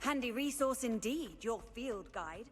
Handy resource indeed, your field guide.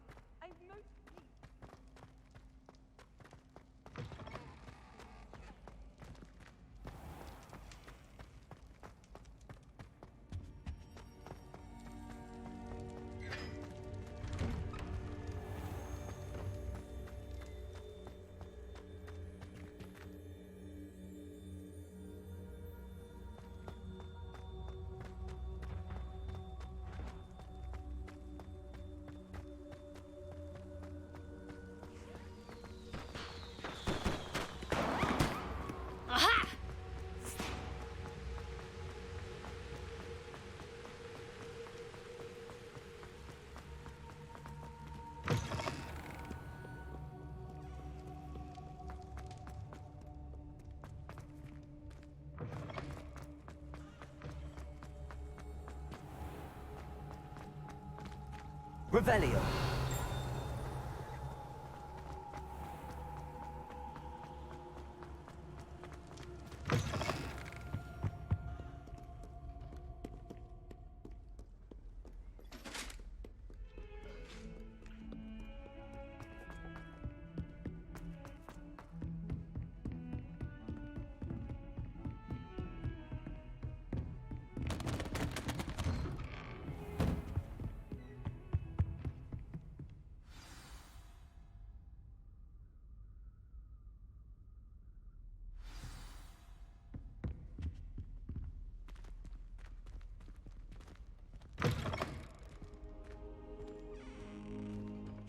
Revelio.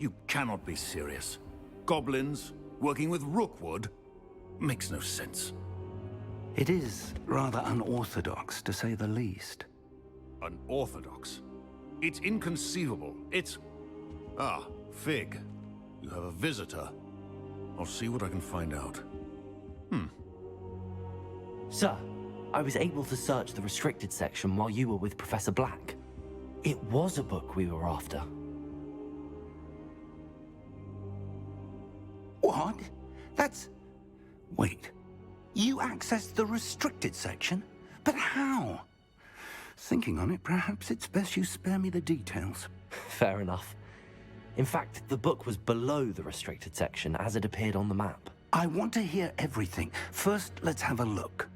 You cannot be serious. Goblins, working with Rookwood? Makes no sense. It is rather unorthodox, to say the least. Unorthodox? It's inconceivable. It's... Ah, Fig. You have a visitor. I'll see what I can find out. Sir, I was able to search the restricted section while you were with Professor Black. It was a book we were after. What? That's... Wait. You accessed the restricted section? But how? Thinking on it, perhaps it's best you spare me the details. Fair enough. In fact, the book was below the restricted section as it appeared on the map. I want to hear everything. First, let's have a look.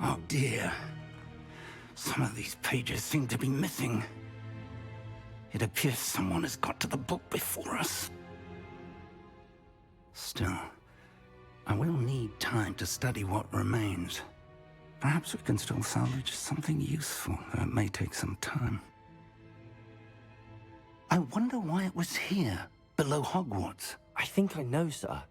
Oh dear. Some of these pages seem to be missing. It appears someone has got to the book before us. Still, I will need time to study what remains. Perhaps we can still salvage something useful, though it may take some time. I wonder why it was here, below Hogwarts. I think I know, sir.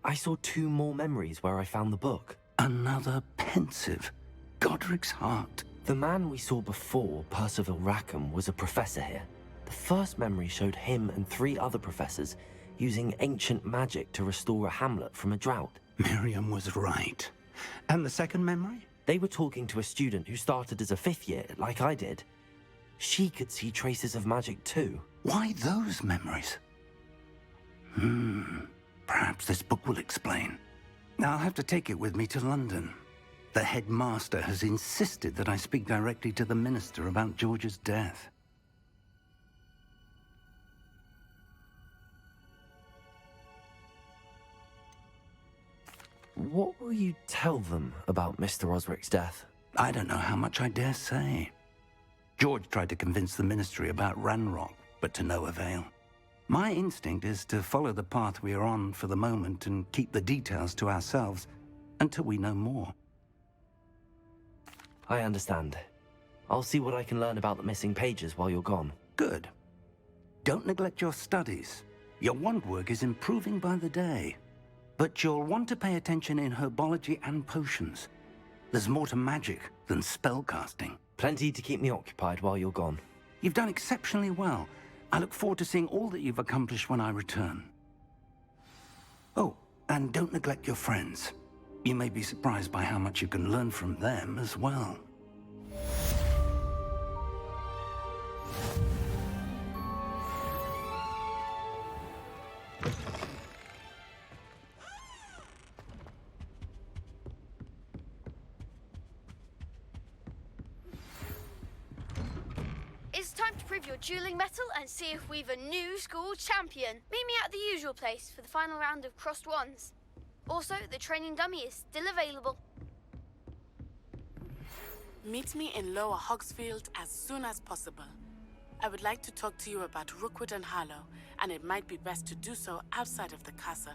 I saw 2 more memories where I found the book. Another pensive. Godric's heart. The man we saw before, Percival Rackham, was a professor here. The first memory showed him and 3 other professors using ancient magic to restore a hamlet from a drought. Miriam was right. And the second memory? They were talking to a student who started as a 5th year, like I did. She could see traces of magic too. Why those memories? Perhaps this book will explain. Now I'll have to take it with me to London. The headmaster has insisted that I speak directly to the minister about George's death. What will you tell them about Mr. Osric's death? I don't know how much I dare say. George tried to convince the ministry about Ranrock, but to no avail. My instinct is to follow the path we are on for the moment and keep the details to ourselves until we know more. I understand. I'll see what I can learn about the missing pages while you're gone. Good. Don't neglect your studies. Your wand work is improving by the day. But you'll want to pay attention in herbology and potions. There's more to magic than spellcasting. Plenty to keep me occupied while you're gone. You've done exceptionally well. I look forward to seeing all that you've accomplished when I return. Oh, and don't neglect your friends. You may be surprised by how much you can learn from them as well. prove your dueling mettle and see if we've a new school champion. Meet me at the usual place for the final round of crossed wands. Also, the training dummy is still available. Meet me in Lower Hogsfield as soon as possible. I would like to talk to you about Rookwood and Harlow, and it might be best to do so outside of the castle.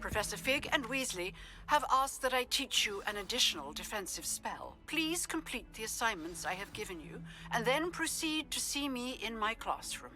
Professor Fig and Weasley have asked that I teach you an additional defensive spell. Please complete the assignments I have given you, and then proceed to see me in my classroom.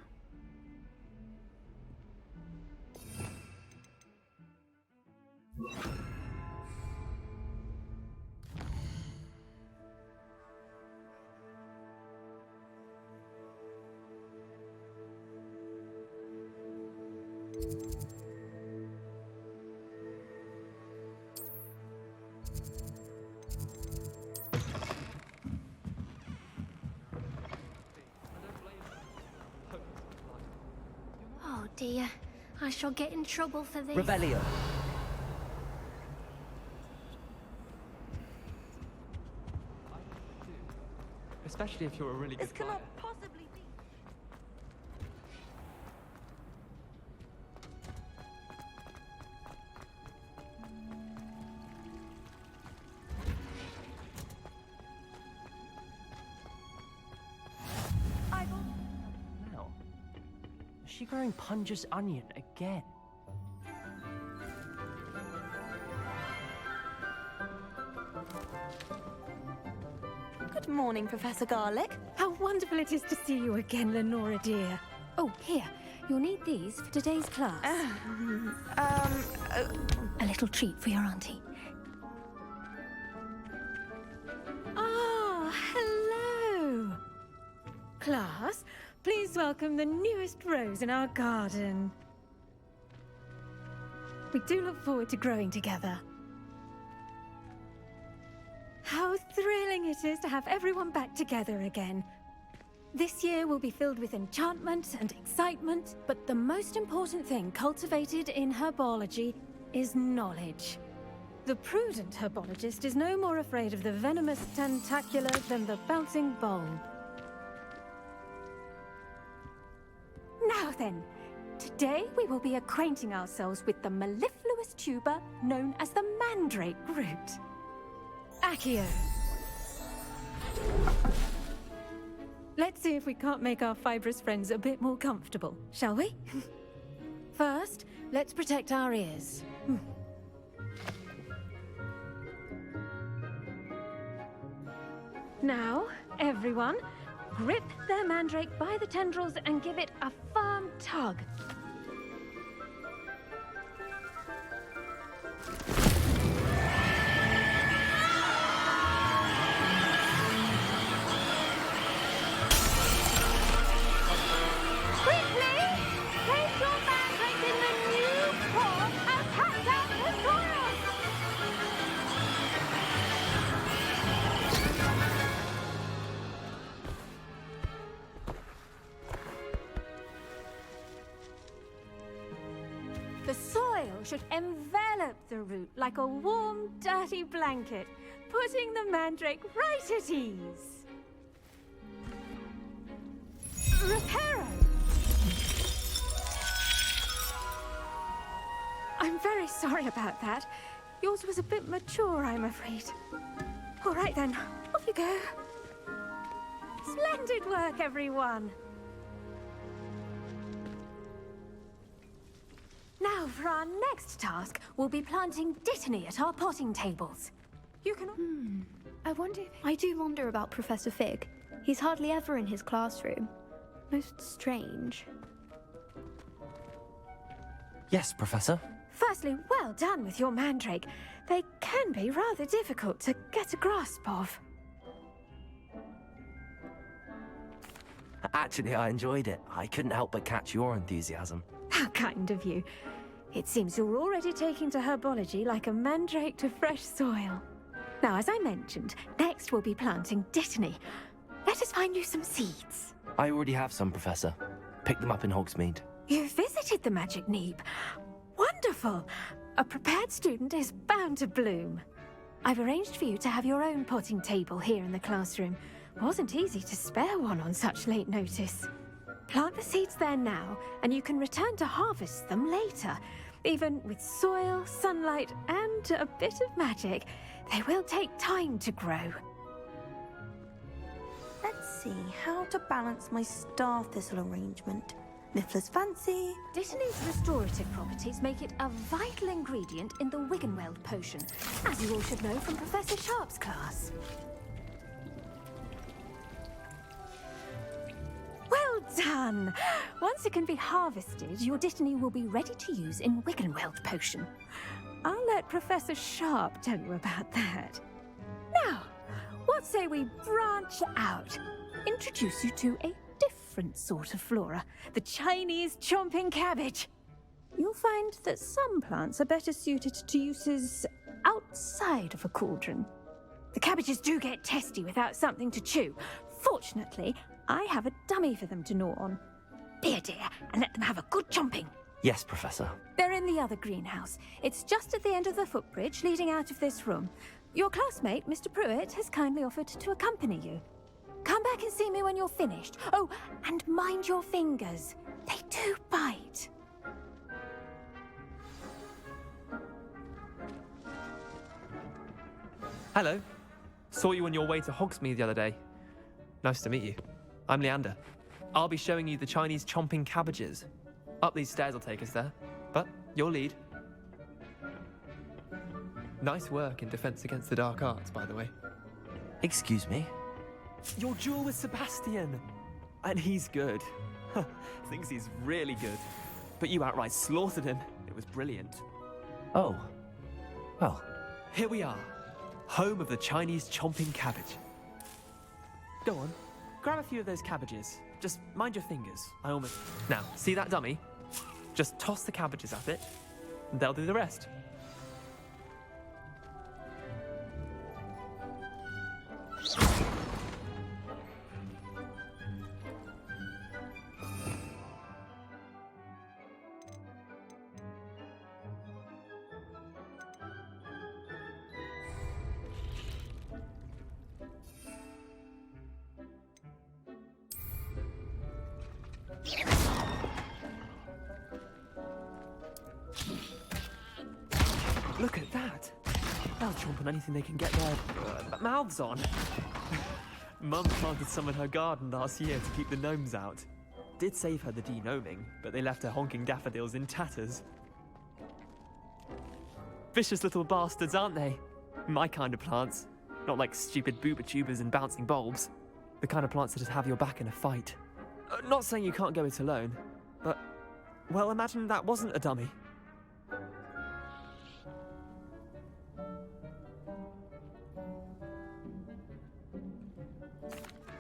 Oh dear, I shall get in trouble for this. Rebellion. Especially if you're a really good This player. cannot possibly be. Now, is she growing Punja's onion again? Good morning, Professor Garlick. How wonderful it is to see you again, Lenora dear. Oh, here, you'll need these for today's class. A little treat for your auntie. Ah, hello. Class, please welcome the newest rose in our garden. We do look forward to growing together. How thrilling it is to have everyone back together again. This year will be filled with enchantment and excitement, but the most important thing cultivated in herbology is knowledge. The prudent herbologist is no more afraid of the venomous tentacular than the bouncing bulb. Now then, today we will be acquainting ourselves with the mellifluous tuber known as the mandrake root. Accio. Let's see if we can't make our fibrous friends a bit more comfortable, shall we? First, let's protect our ears. Now, everyone, grip their mandrake by the tendrils and give it a firm tug. The soil should envelop the root like a warm, dirty blanket, putting the mandrake right at ease. Reparo! I'm very sorry about that. Yours was a bit mature, I'm afraid. All right then, off you go. Splendid work, everyone. Now, for our next task, we'll be planting Dittany at our potting tables. You can... I do wonder about Professor Fig. He's hardly ever in his classroom. Most strange. Yes, Professor. Firstly, well done with your mandrake. They can be rather difficult to get a grasp of. Actually, I enjoyed it. I couldn't help but catch your enthusiasm. How kind of you. It seems you're already taking to herbology like a mandrake to fresh soil. Now, as I mentioned, next we'll be planting dittany. Let us find you some seeds. I already have some, Professor. Picked them up in Hogsmeade. You visited the Magic Neeb. Wonderful! A prepared student is bound to bloom. I've arranged for you to have your own potting table here in the classroom. Wasn't easy to spare one on such late notice. Plant the seeds there now, and you can return to harvest them later. Even with soil, sunlight, and a bit of magic, they will take time to grow. Let's see how to balance my star thistle arrangement. Niffler's fancy. Dittany's restorative properties make it a vital ingredient in the Wiggenweld potion, as you all should know from Professor Sharp's class. Well done! Once it can be harvested, your Dittany will be ready to use in Wiggenweld potion. I'll let Professor Sharp tell you about that. Now, what say we branch out? Introduce you to a different sort of flora, the Chinese chomping cabbage. You'll find that some plants are better suited to uses outside of a cauldron. The cabbages do get testy without something to chew. Fortunately, I have a dummy for them to gnaw on. Be a dear and let them have a good chomping. Yes, Professor. They're in the other greenhouse. It's just at the end of the footbridge leading out of this room. Your classmate, Mr. Pruitt, has kindly offered to accompany you. Come back and see me when you're finished. Oh, and mind your fingers. They do bite. Hello. Saw you on your way to Hogsmeade the other day. Nice to meet you. I'm Leander. I'll be showing you the Chinese chomping cabbages. Up these stairs will take us there, but you'll lead. Nice work in Defense Against the Dark Arts, by the way. Excuse me? Your duel with Sebastian! And he's good. Thinks he's really good. But you outright slaughtered him. It was brilliant. Oh. Well. Here we are. Home of the Chinese chomping cabbage. Go on. Grab a few of those cabbages. Just mind your fingers. Now, see that dummy? Just toss the cabbages at it, and they'll do the rest. Look at that! They'll chomp on anything they can get their mouths on. Mum planted some in her garden last year to keep the gnomes out. Did save her the de-gnoming, but they left her honking daffodils in tatters. Vicious little bastards, aren't they? My kind of plants. Not like stupid booba tubers and bouncing bulbs. The kind of plants that just have your back in a fight. Not saying you can't go it alone, but, well, imagine that wasn't a dummy.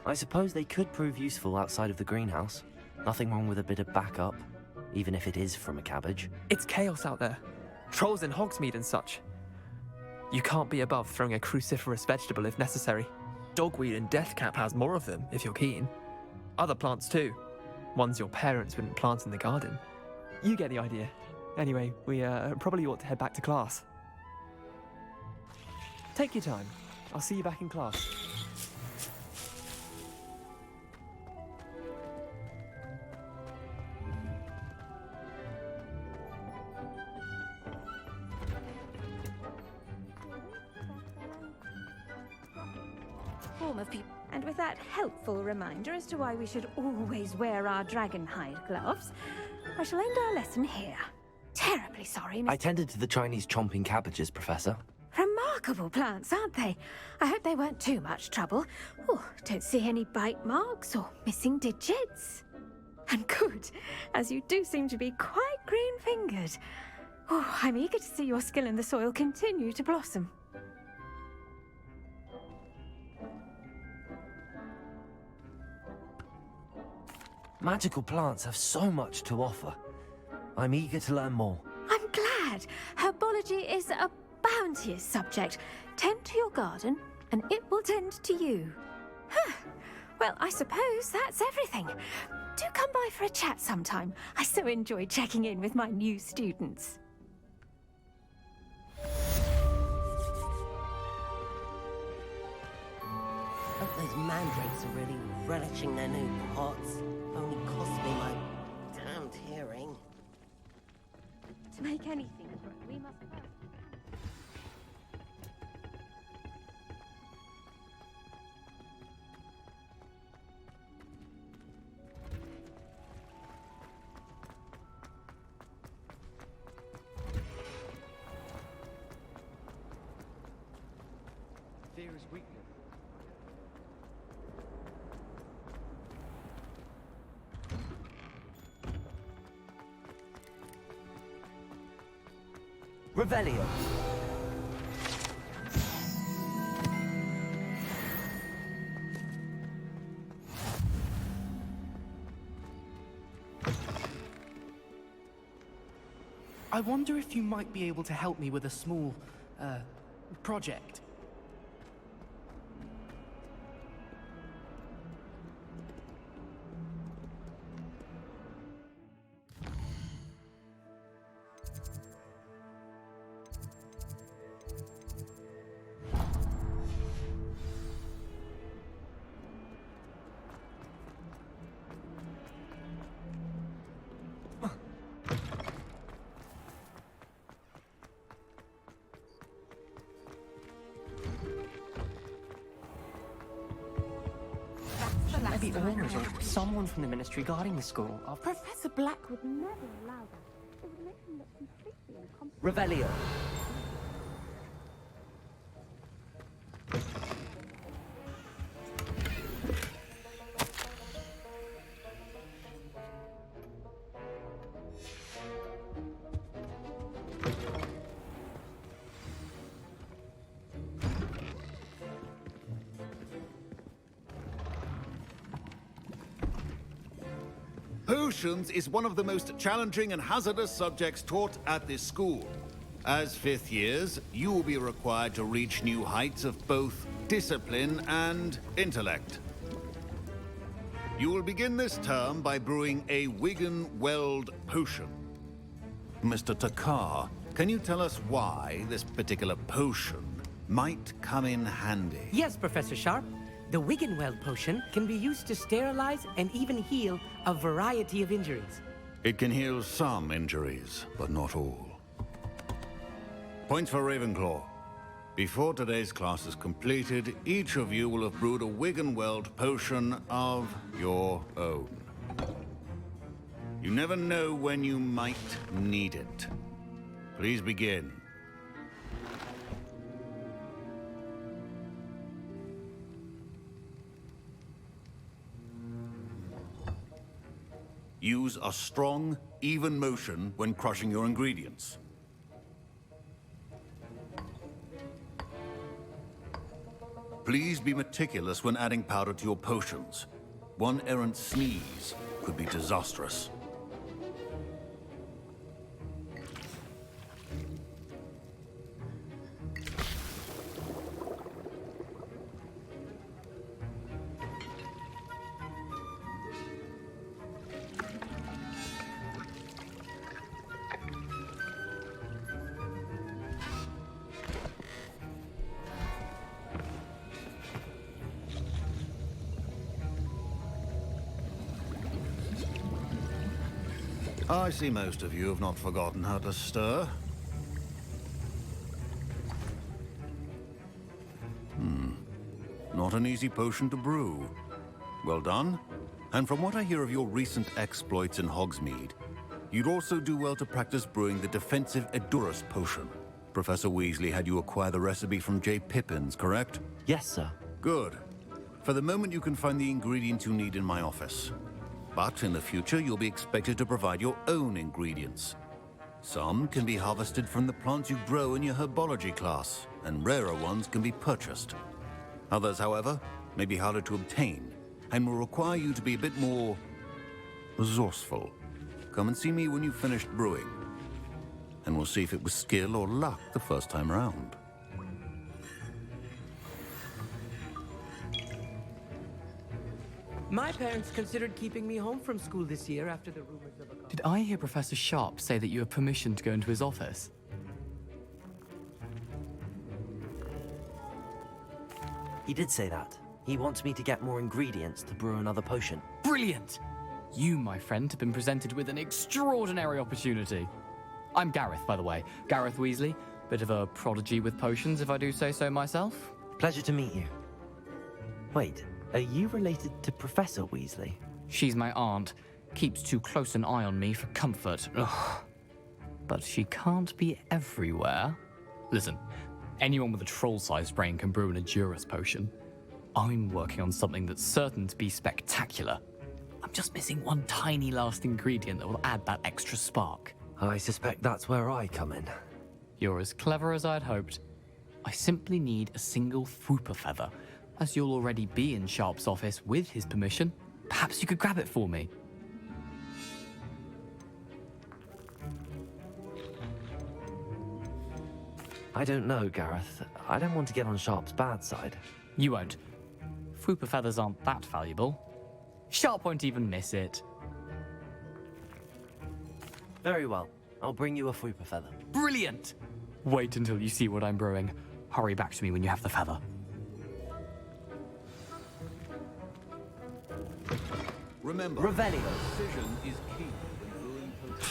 I suppose they could prove useful outside of the greenhouse. Nothing wrong with a bit of backup, even if it is from a cabbage. It's chaos out there. Trolls in Hogsmeade and such. You can't be above throwing a cruciferous vegetable if necessary. Dogweed and deathcap has more of them, if you're keen. Other plants too. Ones your parents wouldn't plant in the garden. You get the idea. Anyway, we probably ought to head back to class. Take your time. I'll see you back in class. Of people. And with that helpful reminder as to why we should always wear our dragon hide gloves, I shall end our lesson here. Terribly sorry, Miss... I tended to the Chinese chomping cabbages, Professor. Remarkable plants, aren't they? I hope they weren't too much trouble. Oh, don't see any bite marks or missing digits. And good, as you do seem to be quite green-fingered. Oh, I'm eager to see your skill in the soil continue to blossom. Magical plants have so much to offer. I'm eager to learn more. I'm glad. Herbology is a bounteous subject. Tend to your garden, and it will tend to you. Huh. Well, I suppose that's everything. Do come by for a chat sometime. I so enjoy checking in with my new students. Hope those mandrakes are really relishing their new pots. Only cost me my damned hearing. To make anything grow, we must first... Fear is weakness. Revelio. I wonder if you might be able to help me with a small, project. Maybe owners or someone from the ministry guarding the school. Professor Black would never allow that. It would make him look completely incompetent. Revelio. Potions is one of the most challenging and hazardous subjects taught at this school. As fifth years, you will be required to reach new heights of both discipline and intellect. You will begin this term by brewing a Wigan-Weld potion. Mr. Takar, can you tell us why this particular potion might come in handy? Yes, Professor Sharp. The Wigan-Weld potion can be used to sterilize and even heal a variety of injuries. It can heal some injuries, but not all. Points for Ravenclaw. Before today's class is completed, each of you will have brewed a Wigan-Weld potion of your own. You never know when you might need it. Please begin. Use a strong, even motion when crushing your ingredients. Please be meticulous when adding powder to your potions. One errant sneeze could be disastrous. I see most of you have not forgotten how to stir. Not an easy potion to brew. Well done. And from what I hear of your recent exploits in Hogsmeade, you'd also do well to practice brewing the defensive Edurus potion. Professor Weasley had you acquire the recipe from J. Pippin's, correct? Yes, sir. Good. For the moment, you can find the ingredients you need in my office. But in the future, you'll be expected to provide your own ingredients. Some can be harvested from the plants you grow in your herbology class, and rarer ones can be purchased. Others, however, may be harder to obtain, and will require you to be a bit more resourceful. Come and see me when you've finished brewing. And we'll see if it was skill or luck the first time around. My parents considered keeping me home from school this year after the rumors of a... Did I hear Professor Sharp say that you have permission to go into his office? He did say that. He wants me to get more ingredients to brew another potion. Brilliant! You, my friend, have been presented with an extraordinary opportunity. I'm Gareth, by the way. Gareth Weasley. Bit of a prodigy with potions, if I do say so myself. Pleasure to meet you. Wait, are you related to Professor Weasley? She's my aunt. Keeps too close an eye on me for comfort. Ugh. But she can't be everywhere. Listen, anyone with a troll-sized brain can brew an Edurus potion. I'm working on something that's certain to be spectacular. I'm just missing one tiny last ingredient that will add that extra spark. I suspect that's where I come in. You're as clever as I'd hoped. I simply need a single Fwooper feather. As you'll already be in Sharp's office with his permission, perhaps you could grab it for me. I don't know, Gareth. I don't want to get on Sharp's bad side. You won't. Fwooper feathers aren't that valuable. Sharp won't even miss it. Very well. I'll bring you a Fwooper feather. Brilliant! Wait until you see what I'm brewing. Hurry back to me when you have the feather. Remember, Revelio. precision is key when brewing potions.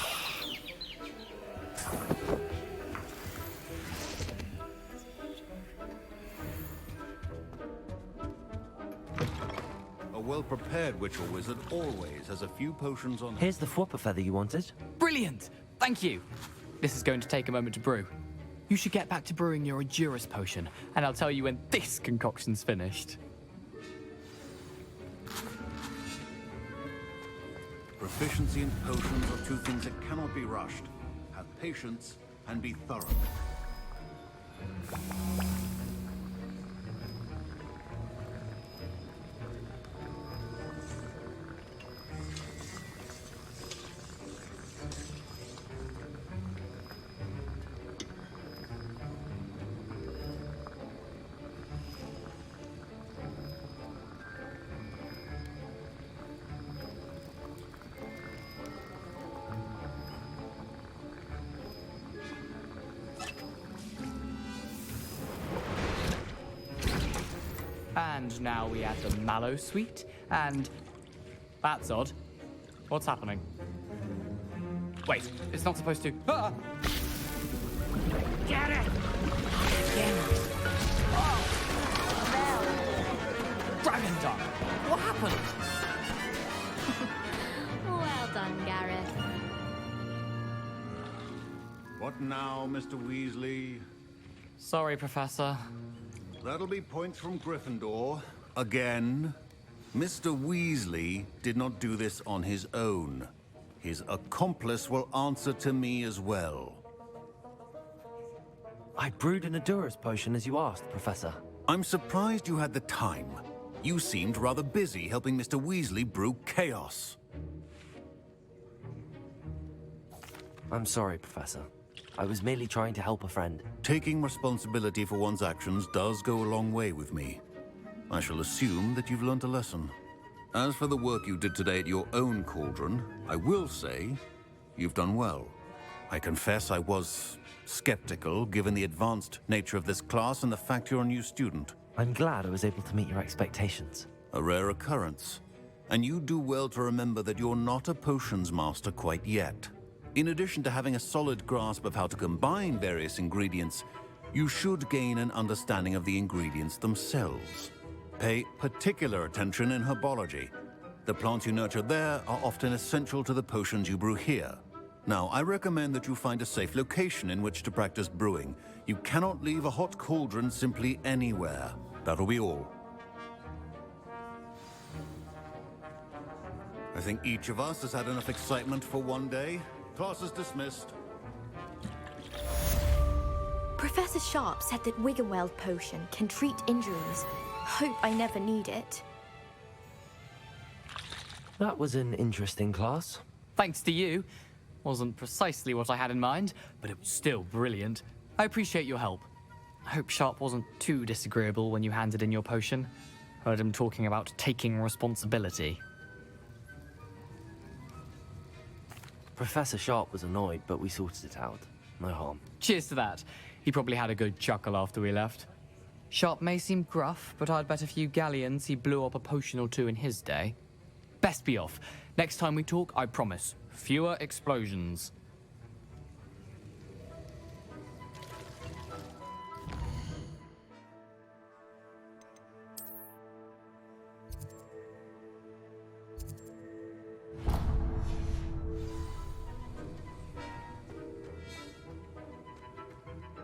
A well-prepared witch or wizard always has a few potions on hand. Here's the Fwooper feather you wanted. Brilliant! Thank you! This is going to take a moment to brew. You should get back to brewing your Edurus potion, and I'll tell you when this concoction's finished. Proficiency in potions are two things that cannot be rushed. Have patience and be thorough. And now we add the mallow sweet, and... That's odd. What's happening? Wait, it's not supposed to... Ah! Get it! Dragon Dung! What happened? Well done, Gareth. What now, Mr. Weasley? Sorry, Professor. That'll be points from Gryffindor. Again. Mr. Weasley did not do this on his own. His accomplice will answer to me as well. I brewed an Edurus potion as you asked, Professor. I'm surprised you had the time. You seemed rather busy helping Mr. Weasley brew chaos. I'm sorry, Professor. I was merely trying to help a friend. Taking responsibility for one's actions does go a long way with me. I shall assume that you've learnt a lesson. As for the work you did today at your own cauldron, I will say you've done well. I confess I was skeptical, given the advanced nature of this class and the fact you're a new student. I'm glad I was able to meet your expectations. A rare occurrence. And you do well to remember that you're not a potions master quite yet. In addition to having a solid grasp of how to combine various ingredients, you should gain an understanding of the ingredients themselves. Pay particular attention in herbology. The plants you nurture there are often essential to the potions you brew here. Now, I recommend that you find a safe location in which to practice brewing. You cannot leave a hot cauldron simply anywhere. That'll be all. I think each of us has had enough excitement for one day. Class is dismissed. Professor Sharp said that Wiggenweld potion can treat injuries. Hope I never need it. That was an interesting class. Thanks to you. Wasn't precisely what I had in mind, but it was still brilliant. I appreciate your help. I hope Sharp wasn't too disagreeable when you handed in your potion. Heard him talking about taking responsibility. Professor Sharp was annoyed, but we sorted it out. No harm. Cheers to that. He probably had a good chuckle after we left. Sharp may seem gruff, but I'd bet a few galleons he blew up a potion or two in his day. Best be off. Next time we talk, I promise. Fewer explosions.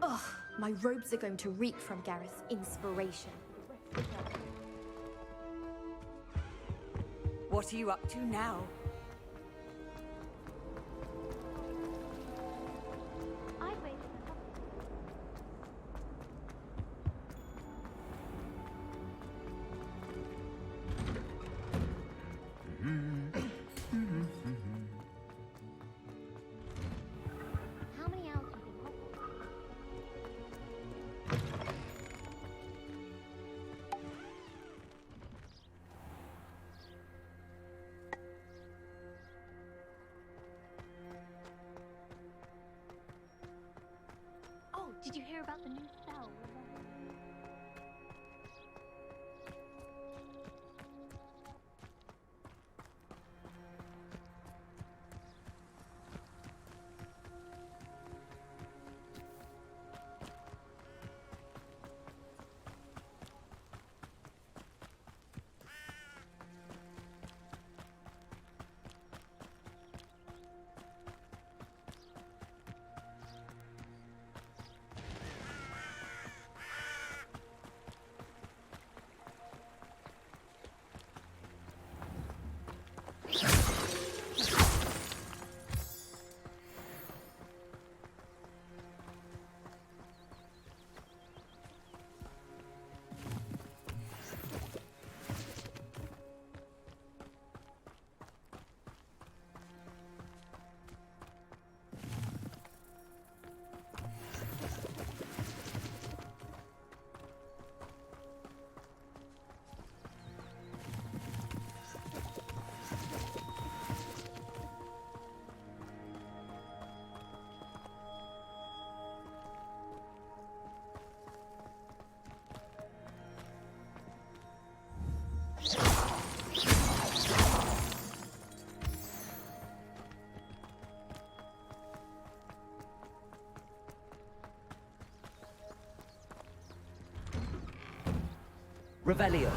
Ugh, my robes are going to reek from Gareth's inspiration. What are you up to now? How many hours do you think Hogwarts? Oh, did you hear about the new spell? Revelio.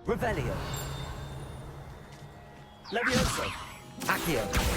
Revelio. Levioso. Accio.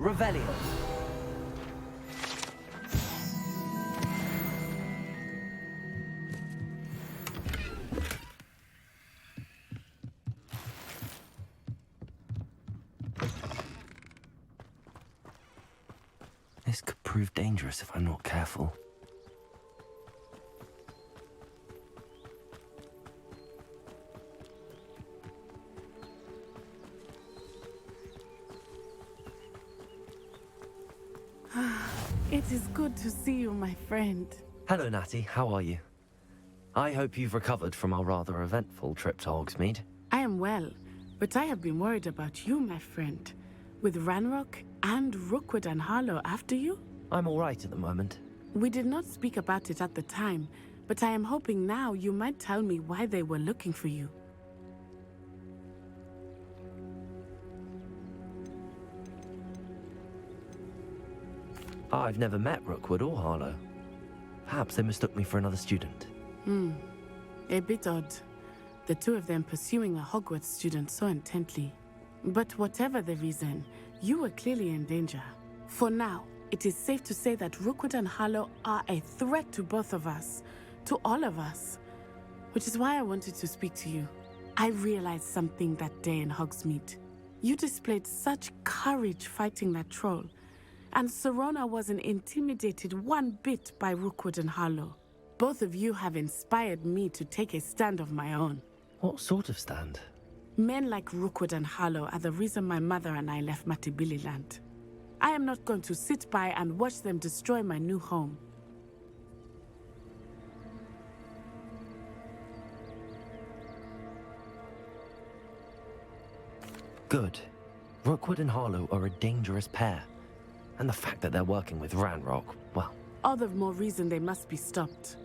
Revelio. This could prove dangerous if I'm not careful. It is good to see you, my friend. Hello, Natty. How are you? I hope you've recovered from our rather eventful trip to Hogsmeade. I am well, but I have been worried about you, my friend. With Ranrock and Rookwood and Harlow after you? I'm all right at the moment. We did not speak about it at the time, but I am hoping now you might tell me why they were looking for you. I've never met Rookwood or Harlow. Perhaps they mistook me for another student. A bit odd. The two of them pursuing a Hogwarts student so intently. But whatever the reason, you were clearly in danger. For now, it is safe to say that Rookwood and Harlow are a threat to both of us. To all of us. Which is why I wanted to speak to you. I realized something that day in Hogsmeade. You displayed such courage fighting that troll. And Serona wasn't intimidated one bit by Rookwood and Harlow. Both of you have inspired me to take a stand of my own. What sort of stand? Men like Rookwood and Harlow are the reason my mother and I left Matibililand. I am not going to sit by and watch them destroy my new home. Good. Rookwood and Harlow are a dangerous pair. And the fact that they're working with Ranrock, well... All the more reason they must be stopped.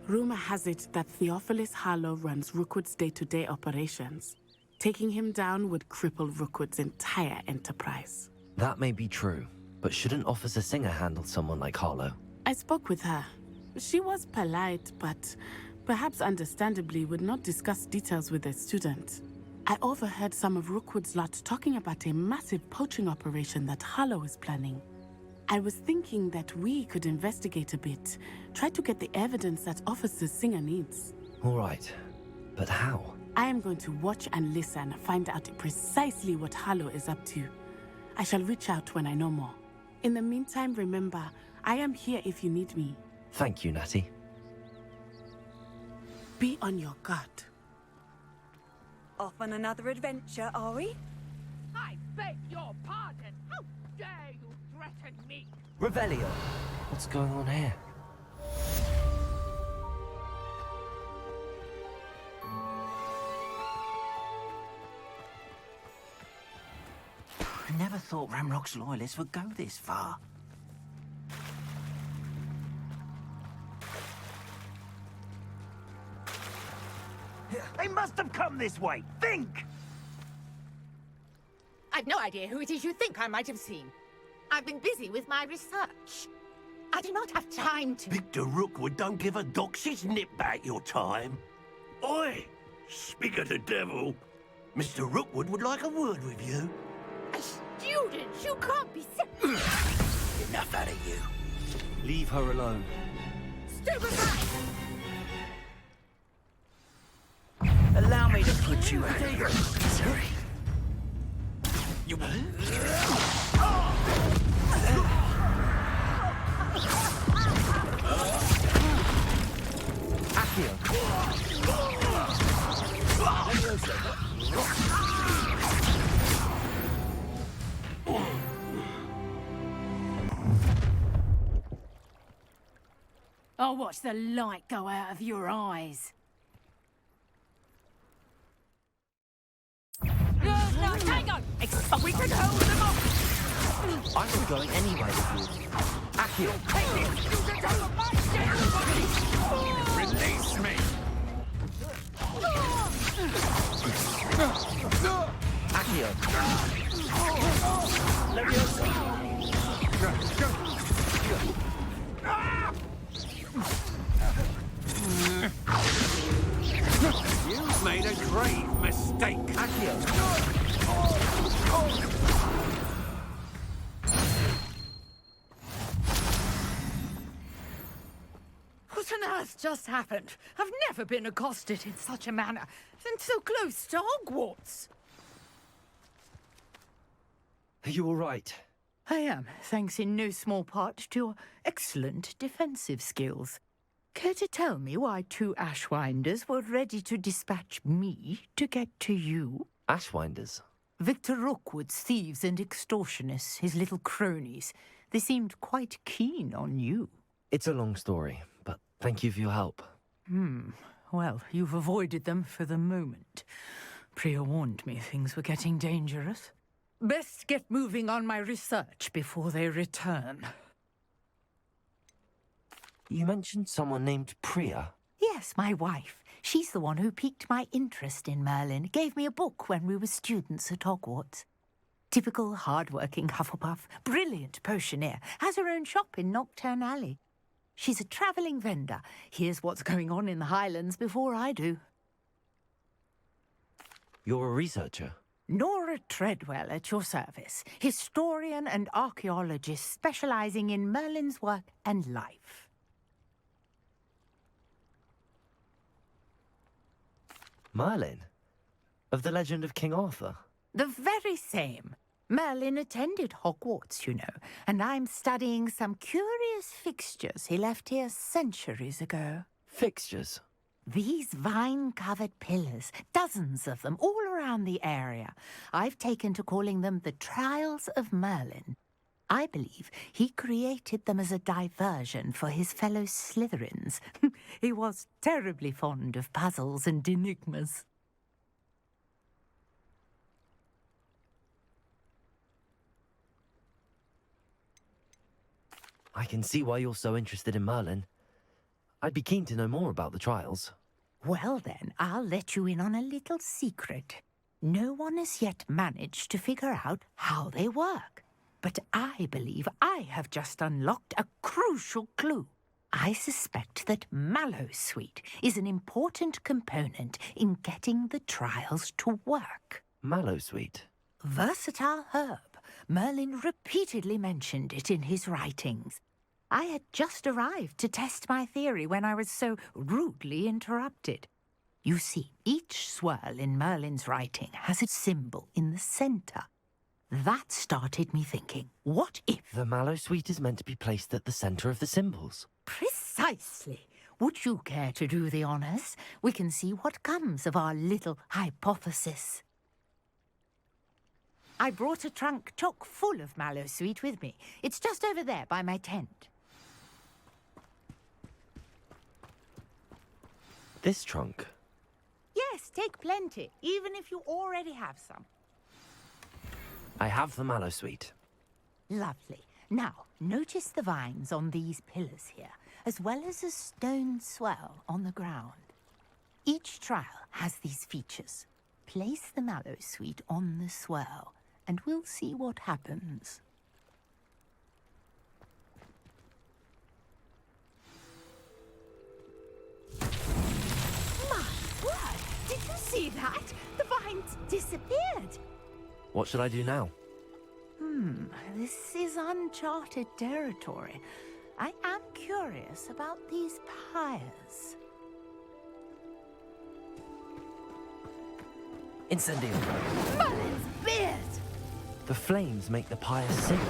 Rumor has it that Theophilus Harlow runs Rookwood's day-to-day operations. Taking him down would cripple Rookwood's entire enterprise. That may be true, but shouldn't Officer Singer handle someone like Harlow? I spoke with her. She was polite, but perhaps understandably would not discuss details with a student. I overheard some of Rookwood's lot talking about a massive poaching operation that Harlow is planning. I was thinking that we could investigate a bit, try to get the evidence that Officer Singer needs. All right, but how? I am going to watch and listen, find out precisely what Harlow is up to. I shall reach out when I know more. In the meantime, remember, I am here if you need me. Thank you, Natty. Be on your guard. Off on another adventure, are we? I beg your pardon. How dare you threaten me? Revelio! What's going on here? I never thought Ranrock's loyalists would go this far. They must have come this way. Think! I've no idea who it is you think I might have seen. I've been busy with my research. I do not have time to... Victor Rookwood don't give a doxy's nip back your time. Oi! Speak of the devil. Mr. Rookwood would like a word with you. A student? You can't be... Enough out of you. Leave her alone. Stupefy! Allow me to put you out of your misery. You... I'll watch the light go out of your eyes. No, hang on! We can hold them off! I'm not going anywhere with you. Accio! Take these students out of my territory! Release me! Accio! You've made a grave mistake. Accio! What on earth just happened? I've never been accosted in such a manner, and so close to Hogwarts. Are you all right? I am, thanks in no small part to your excellent defensive skills. Care to tell me why 2 Ashwinders were ready to dispatch me to get to you? Ashwinders? Victor Rookwood's thieves and extortionists, his little cronies. They seemed quite keen on you. It's a long story, but thank you for your help. Well, you've avoided them for the moment. Priya warned me things were getting dangerous. Best get moving on my research before they return. You mentioned someone named Priya. Yes, my wife. She's the one who piqued my interest in Merlin. Gave me a book when we were students at Hogwarts. Typical hard-working Hufflepuff, brilliant potioneer, has her own shop in Knockturn Alley. She's a travelling vendor. Hears what's going on in the Highlands before I do. You're a researcher? Nora Treadwell at your service. Historian and archaeologist specialising in Merlin's work and life. Merlin? Of the legend of King Arthur? The very same. Merlin attended Hogwarts, you know, and I'm studying some curious fixtures he left here centuries ago. Fixtures? These vine-covered pillars, dozens of them, all around the area. I've taken to calling them the Trials of Merlin. I believe he created them as a diversion for his fellow Slytherins. He was terribly fond of puzzles and enigmas. I can see why you're so interested in Merlin. I'd be keen to know more about the trials. Well then, I'll let you in on a little secret. No one has yet managed to figure out how they work. But I believe I have just unlocked a crucial clue. I suspect that Mallowsweet is an important component in getting the trials to work. Mallowsweet? Versatile herb. Merlin repeatedly mentioned it in his writings. I had just arrived to test my theory when I was so rudely interrupted. You see, each swirl in Merlin's writing has a symbol in the centre. That started me thinking, what if... The Mallowsweet is meant to be placed at the centre of the symbols. Precisely. Would you care to do the honours? We can see what comes of our little hypothesis. I brought a trunk chock full of Mallowsweet with me. It's just over there by my tent. This trunk? Yes, take plenty, even if you already have some. I have the Mallowsweet. Lovely. Now, notice the vines on these pillars here, as well as a stone swell on the ground. Each trial has these features. Place the Mallowsweet on the swell, and we'll see what happens. My word! Did you see that? The vines disappeared! What should I do now? This is uncharted territory. I am curious about these pyres. Incendio! Merlin's beard! The flames make the pyre sing.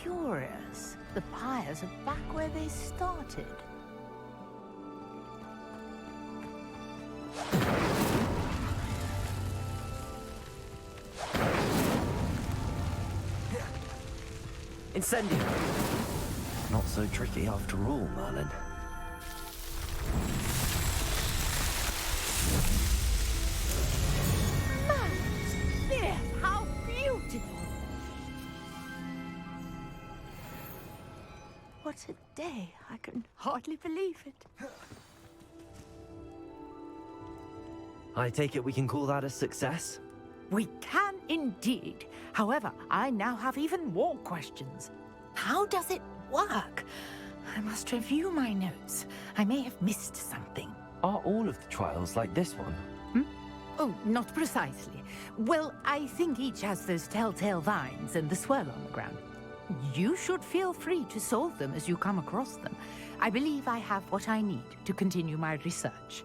Curious. The pyres are back where they started. Incendio! Not so tricky after all, Merlin. Merlin's beard! How beautiful! What a day. I can hardly believe it. I take it we can call that a success? We can indeed. However, I now have even more questions. How does it work? I must review my notes. I may have missed something. Are all of the trials like this one? Oh, not precisely. Well, I think each has those telltale vines and the swirl on the ground. You should feel free to solve them as you come across them. I believe I have what I need to continue my research.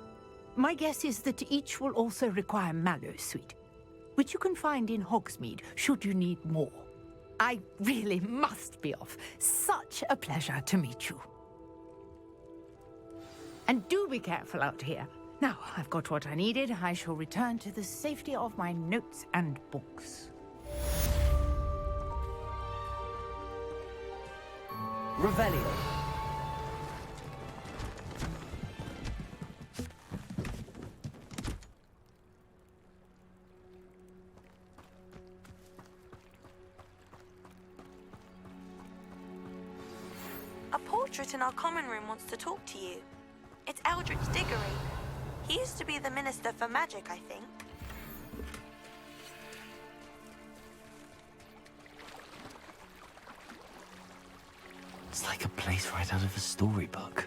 My guess is that each will also require mallow sweet, which you can find in Hogsmeade should you need more. I really must be off. Such a pleasure to meet you. And do be careful out here. Now, I've got what I needed. I shall return to the safety of my notes and books. Revelio. A portrait in our common room wants to talk to you. It's Eldritch Diggory. He used to be the Minister for Magic, I think. It's like a place right out of a storybook.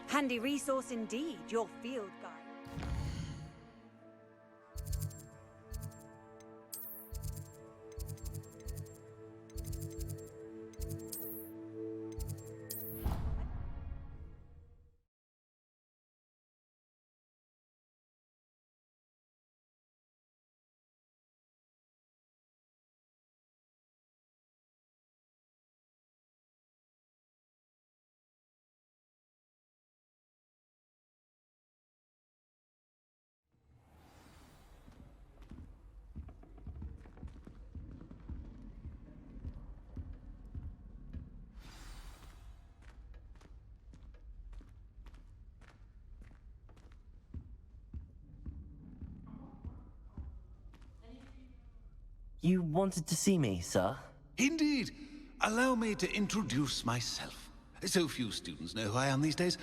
Handy resource indeed, your field guide. You wanted to see me, sir? Indeed. Allow me to introduce myself. So few students know who I am these days.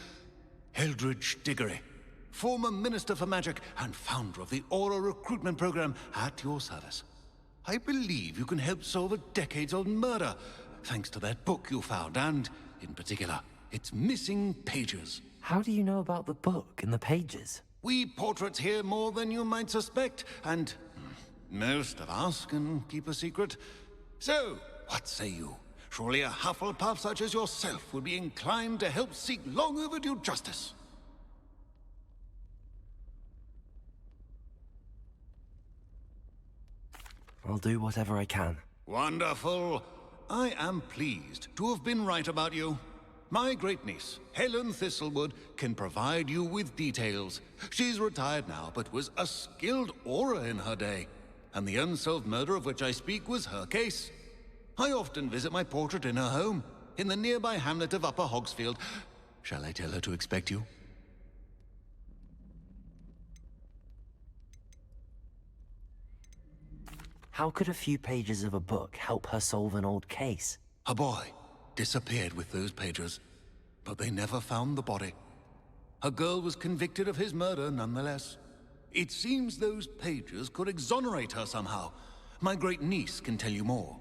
Eldritch Diggory, former Minister for Magic and founder of the Aura recruitment program at your service. I believe you can help solve a decades-old murder, thanks to that book you found, and, in particular, its missing pages. How do you know about the book and the pages? We portraits hear more than you might suspect, and most of us can keep a secret. So, what say you? Surely a Hufflepuff such as yourself would be inclined to help seek long overdue justice. I'll do whatever I can. Wonderful. I am pleased to have been right about you. My great-niece, Helen Thistlewood, can provide you with details. She's retired now, but was a skilled aura in her day. And the unsolved murder of which I speak was her case. I often visit my portrait in her home, in the nearby hamlet of Upper Hogsfield. Shall I tell her to expect you? How could a few pages of a book help her solve an old case? A boy disappeared with those pages, but they never found the body. A girl was convicted of his murder nonetheless. It seems those pages could exonerate her somehow. My great-niece can tell you more.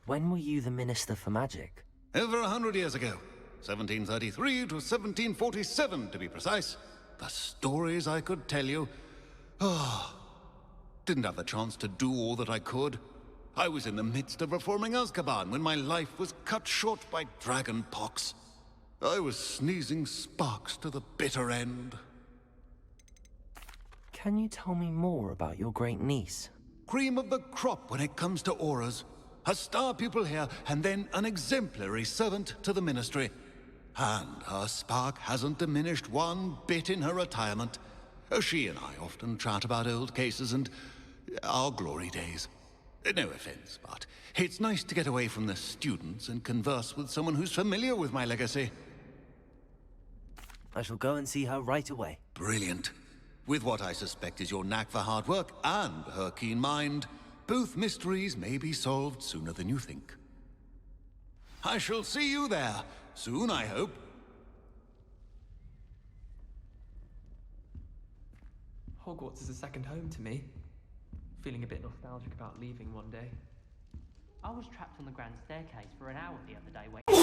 When were you the Minister for Magic? Over 100 years ago. 1733 to 1747, to be precise. The stories I could tell you. Didn't have the chance to do all that I could. I was in the midst of reforming Azkaban when my life was cut short by dragon pox. I was sneezing sparks to the bitter end. Can you tell me more about your great-niece? Cream of the crop when it comes to auras. A star pupil here, and then an exemplary servant to the ministry. And her spark hasn't diminished one bit in her retirement. She and I often chat about old cases and our glory days. No offense, but it's nice to get away from the students and converse with someone who's familiar with my legacy. I shall go and see her right away. Brilliant. With what I suspect is your knack for hard work and her keen mind, both mysteries may be solved sooner than you think. I shall see you there, soon I hope. Hogwarts is a second home to me. Feeling a bit nostalgic about leaving one day. I was trapped on the grand staircase for an hour the other day waiting.